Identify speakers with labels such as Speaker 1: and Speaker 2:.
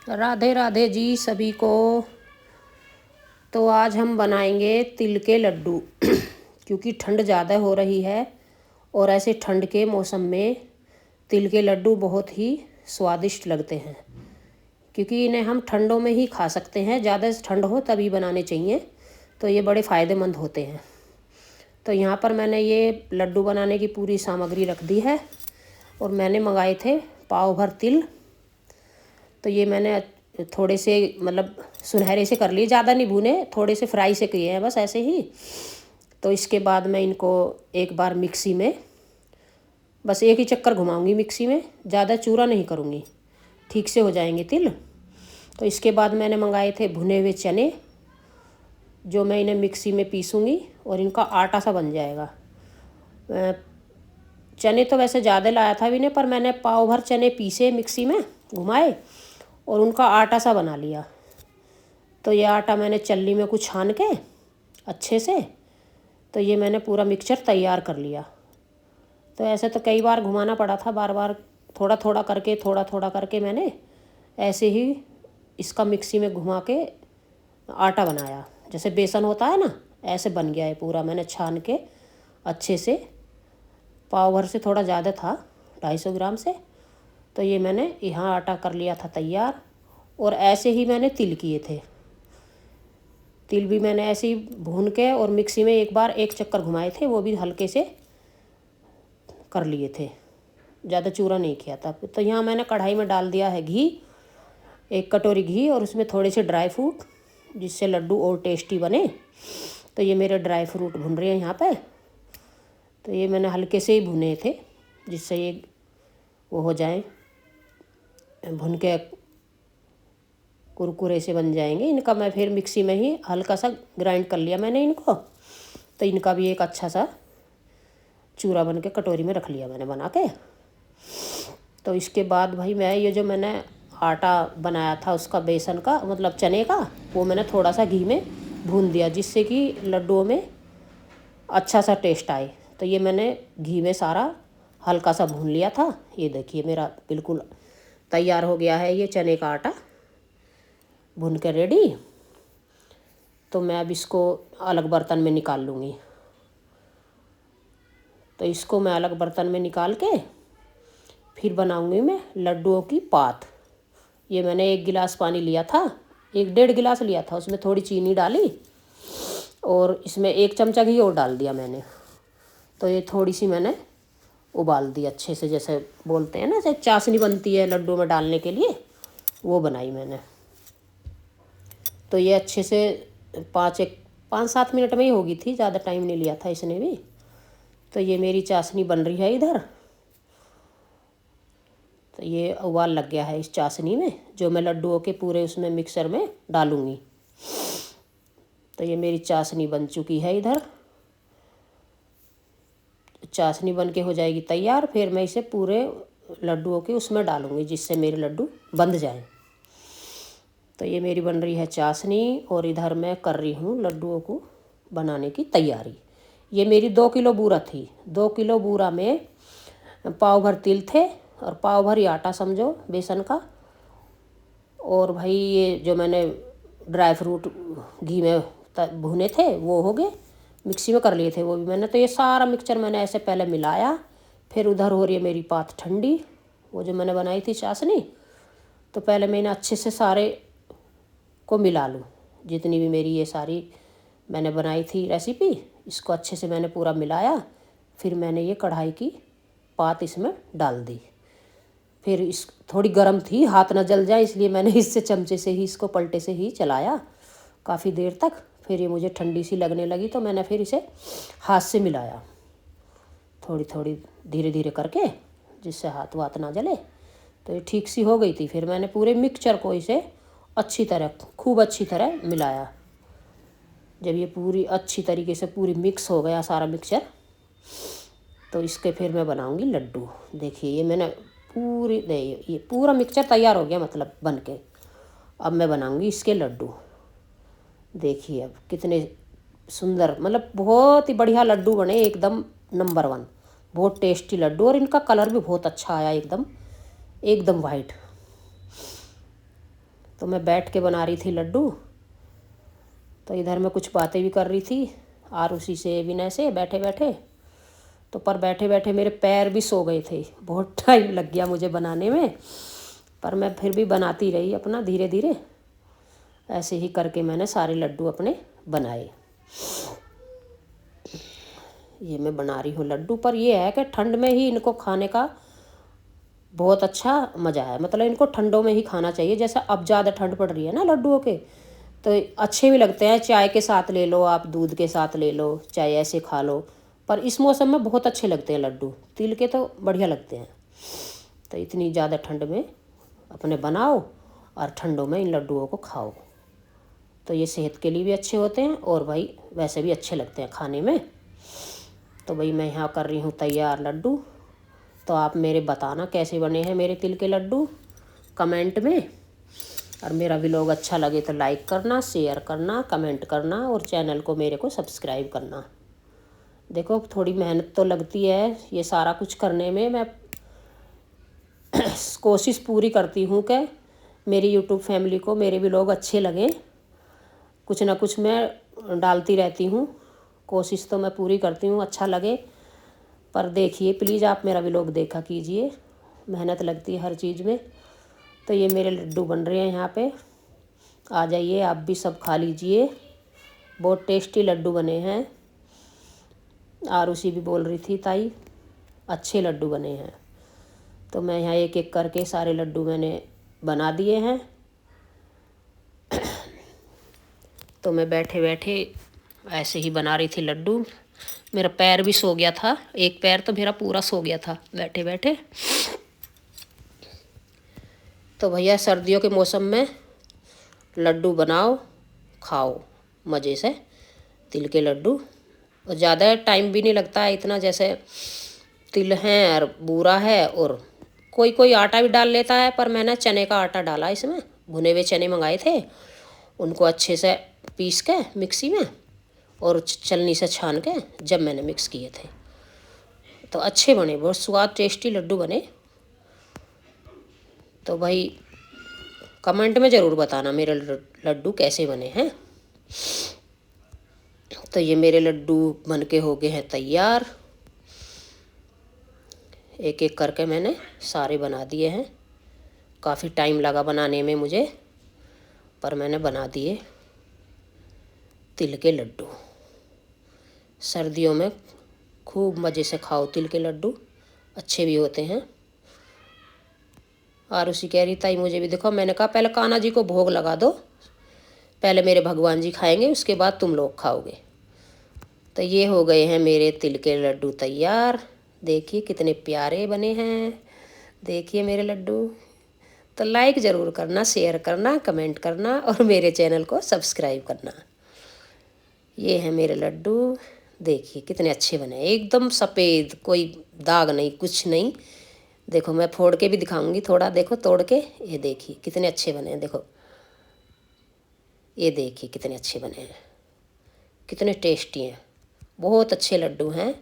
Speaker 1: राधे राधे जी सभी को। तो आज हम बनाएंगे तिल के लड्डू क्योंकि ठंड ज़्यादा हो रही है और ऐसे ठंड के मौसम में तिल के लड्डू बहुत ही स्वादिष्ट लगते हैं। क्योंकि इन्हें हम ठंडों में ही खा सकते हैं, ज़्यादा ठंड हो तभी बनाने चाहिए। तो ये बड़े फ़ायदेमंद होते हैं। तो यहाँ पर मैंने ये लड्डू बनाने की पूरी सामग्री रख दी है और मैंने मंगाए थे पाव भर तिल। तो ये मैंने थोड़े से मतलब सुनहरे से कर लिए, ज़्यादा नहीं भुने, थोड़े से फ्राई से किए हैं बस ऐसे ही। तो इसके बाद मैं इनको एक बार मिक्सी में बस एक ही चक्कर घुमाऊंगी मिक्सी में, ज़्यादा चूरा नहीं करूँगी, ठीक से हो जाएंगे तिल। तो इसके बाद मैंने मंगाए थे भुने हुए चने, जो मैं इन्हें मिक्सी में पीसूँगी और इनका आटा सा बन जाएगा। चने तो वैसे ज़्यादा लाया था इन्हें, पर मैंने पाव भर चने पीसे मिक्सी में घुमाए और उनका आटा सा बना लिया। तो ये आटा मैंने चल्ली में कुछ छान के अच्छे से, तो ये मैंने पूरा मिक्सचर तैयार कर लिया। तो ऐसे तो कई बार घुमाना पड़ा था, बार बार थोड़ा थोड़ा करके मैंने ऐसे ही इसका मिक्सी में घुमा के आटा बनाया, जैसे बेसन होता है ना, ऐसे बन गया है पूरा। मैंने छान के अच्छे से, पाव भर से थोड़ा ज़्यादा था, 250 ग्राम से। तो ये मैंने यहाँ आटा कर लिया था तैयार। और ऐसे ही मैंने तिल किए थे। तिल भी मैंने ऐसे ही भून के और मिक्सी में एक बार एक चक्कर घुमाए थे, वो भी हल्के से कर लिए थे, ज़्यादा चूरा नहीं किया था। तो यहाँ मैंने कढ़ाई में डाल दिया है घी, 1 कटोरी घी, और उसमें थोड़े से ड्राई फ्रूट, जिससे लड्डू और टेस्टी बने। तो ये मेरे ड्राई फ्रूट भुन रहे हैं यहाँ पे। तो ये मैंने हल्के से ही भुने थे, जिससे ये वो हो जाए, भुन के कुरकुरे से बन जाएंगे। इनका मैं फिर मिक्सी में ही हल्का सा ग्राइंड कर लिया मैंने इनको। तो इनका भी एक अच्छा सा चूरा बन के कटोरी में रख लिया मैंने बना के। तो इसके बाद भाई मैं ये जो मैंने आटा बनाया था उसका, बेसन का मतलब चने का, वो मैंने थोड़ा सा घी में भून दिया, जिससे कि लड्डुओं में अच्छा सा टेस्ट आए। तो ये मैंने घी में सारा हल्का सा भून लिया था। ये देखिए मेरा बिल्कुल तैयार हो गया है ये चने का आटा भून के रेडी। तो मैं अब इसको अलग बर्तन में निकाल लूँगी। तो इसको मैं अलग बर्तन में निकाल के फिर बनाऊँगी मैं लड्डुओं की पात। ये मैंने 1 गिलास पानी लिया था, 1 डेढ़ गिलास लिया था, उसमें थोड़ी चीनी डाली और इसमें 1 चमचा घी और डाल दिया मैंने। तो ये थोड़ी सी मैंने उबाल दी अच्छे से, जैसे बोलते हैं ना, जैसे चाशनी बनती है लड्डू में डालने के लिए, वो बनाई मैंने। तो ये अच्छे से 5-7 मिनट में ही होगी थी, ज़्यादा टाइम नहीं लिया था इसने भी। तो ये मेरी चाशनी बन रही है इधर। तो ये उबाल लग गया है इस चाशनी में, जो मैं लड्डुओं के पूरे उसमें मिक्सर में डालूँगी। तो ये मेरी चाशनी बन चुकी है इधर। चाशनी बन के हो जाएगी तैयार, फिर मैं इसे पूरे लड्डुओं के उसमें डालूँगी, जिससे मेरे लड्डू बंध जाएं। तो ये मेरी बन रही है चाशनी और इधर मैं कर रही हूँ लड्डुओं को बनाने की तैयारी। ये मेरी 2 किलो बूरा थी। 2 किलो बूरा में पाव भर तिल थे और पाव भर ही आटा समझो बेसन का। और भाई ये जो मैंने ड्राई फ्रूट घी में भुने थे वो हो गए, मिक्सी में कर लिए थे वो भी मैंने। तो ये सारा मिक्सचर मैंने ऐसे पहले मिलाया। फिर उधर हो रही है मेरी पात ठंडी, वो जो मैंने बनाई थी चाशनी। तो पहले मैं इन्हें अच्छे से सारे को मिला लूँ, जितनी भी मेरी ये सारी मैंने बनाई थी रेसिपी, इसको अच्छे से मैंने पूरा मिलाया। फिर मैंने ये कढ़ाई की पात इसमें डाल दी। फिर इस थोड़ी गर्म थी, हाथ ना जल जाए, इसलिए मैंने इससे चमचे से ही, इसको पलटे से ही चलाया काफ़ी देर तक। फिर ये मुझे ठंडी सी लगने लगी, तो मैंने फिर इसे हाथ से मिलाया, थोड़ी थोड़ी धीरे धीरे करके, जिससे हाथ वाथ ना जले। तो ये ठीक सी हो गई थी। फिर मैंने पूरे मिक्सचर को इसे अच्छी तरह, खूब अच्छी तरह मिलाया। जब ये पूरी अच्छी तरीके से पूरी मिक्स हो गया सारा मिक्सचर, तो इसके फिर मैं बनाऊंगी लड्डू। देखिए ये मैंने ये पूरा मिक्सचर तैयार हो गया, मतलब बन के। अब मैं बनाऊंगी इसके लड्डू। देखिए अब कितने सुंदर, मतलब बहुत ही बढ़िया लड्डू बने, एकदम नंबर 1, बहुत टेस्टी लड्डू। और इनका कलर भी बहुत अच्छा आया, एकदम एकदम वाइट। तो मैं बैठ के बना रही थी लड्डू। तो इधर मैं कुछ बातें भी कर रही थी आरुषि से, विनय से, बैठे बैठे। तो पर बैठे बैठे मेरे पैर भी सो गए थे, बहुत टाइम लग गया मुझे बनाने में। पर मैं फिर भी बनाती रही अपना धीरे धीरे। ऐसे ही करके मैंने सारे लड्डू अपने बनाए। ये मैं बना रही हूँ लड्डू। पर ये है कि ठंड में ही इनको खाने का बहुत अच्छा मज़ा है। मतलब इनको ठंडों में ही खाना चाहिए। जैसे अब ज़्यादा ठंड पड़ रही है ना लड्डुओं के, तो अच्छे भी लगते हैं। चाय के साथ ले लो आप, दूध के साथ ले लो, चाहे ऐसे खा लो। पर इस मौसम में बहुत अच्छे लगते हैं लड्डू, तिल के तो बढ़िया लगते हैं। तो इतनी ज़्यादा ठंड में अपने बनाओ और ठंडों में इन लड्डुओं को खाओ। तो ये सेहत के लिए भी अच्छे होते हैं और भाई वैसे भी अच्छे लगते हैं खाने में। तो भाई मैं यहाँ कर रही हूँ तैयार लड्डू। तो आप मेरे बताना कैसे बने हैं मेरे तिल के लड्डू कमेंट में। और मेरा व्लॉग अच्छा लगे तो लाइक करना, शेयर करना, कमेंट करना और चैनल को मेरे को सब्सक्राइब करना। देखो थोड़ी मेहनत तो लगती है ये सारा कुछ करने में। मैं कोशिश पूरी करती हूँ कि मेरी यूट्यूब फैमिली को मेरे व्लॉग अच्छे लगें। कुछ ना कुछ मैं डालती रहती हूँ, कोशिश तो मैं पूरी करती हूँ अच्छा लगे। पर देखिए प्लीज़ आप मेरा व्लॉग देखा कीजिए, मेहनत लगती है हर चीज़ में। तो ये मेरे लड्डू बन रहे हैं यहाँ पे। आ जाइए आप भी सब खा लीजिए, बहुत टेस्टी लड्डू बने हैं। आरुषि भी बोल रही थी ताई अच्छे लड्डू बने हैं। तो मैं यहाँ एक एक करके सारे लड्डू मैंने बना दिए हैं। तो मैं बैठे बैठे ऐसे ही बना रही थी लड्डू। मेरा पैर भी सो गया था, एक पैर तो मेरा पूरा सो गया था बैठे बैठे। तो भैया सर्दियों के मौसम में लड्डू बनाओ, खाओ मज़े से तिल के लड्डू। और ज़्यादा टाइम भी नहीं लगता है इतना। जैसे तिल हैं और बूरा है और कोई कोई आटा भी डाल लेता है, पर मैंने चने का आटा डाला इसमें। भुने हुए चने मंगाए थे, उनको अच्छे से पीस के मिक्सी में और छलनी से छान के जब मैंने मिक्स किए थे तो अच्छे बने, बहुत स्वाद टेस्टी लड्डू बने। तो भाई कमेंट में ज़रूर बताना मेरे लड्डू कैसे बने हैं। तो ये मेरे लड्डू बन के हो गए हैं तैयार। एक एक करके मैंने सारे बना दिए हैं। काफ़ी टाइम लगा बनाने में मुझे, पर मैंने बना दिए तिल के लड्डू। सर्दियों में खूब मज़े से खाओ तिल के लड्डू, अच्छे भी होते हैं। आरुषि कह रही ताई मुझे भी दिखाओ। मैंने कहा पहले कान्हा जी को भोग लगा दो, पहले मेरे भगवान जी खाएंगे उसके बाद तुम लोग खाओगे। तो ये हो गए हैं मेरे तिल के लड्डू तैयार। देखिए कितने प्यारे बने हैं, देखिए मेरे लड्डू। तो लाइक ज़रूर करना, शेयर करना, कमेंट करना और मेरे चैनल को सब्सक्राइब करना। ये है मेरे लड्डू, देखिए कितने अच्छे बने, एकदम सफ़ेद, कोई दाग नहीं, कुछ नहीं। देखो मैं फोड़ के भी दिखाऊंगी थोड़ा, देखो तोड़ के। ये देखिए कितने अच्छे बने हैं, देखो ये देखिए कितने अच्छे बने हैं, कितने टेस्टी हैं, बहुत अच्छे लड्डू हैं।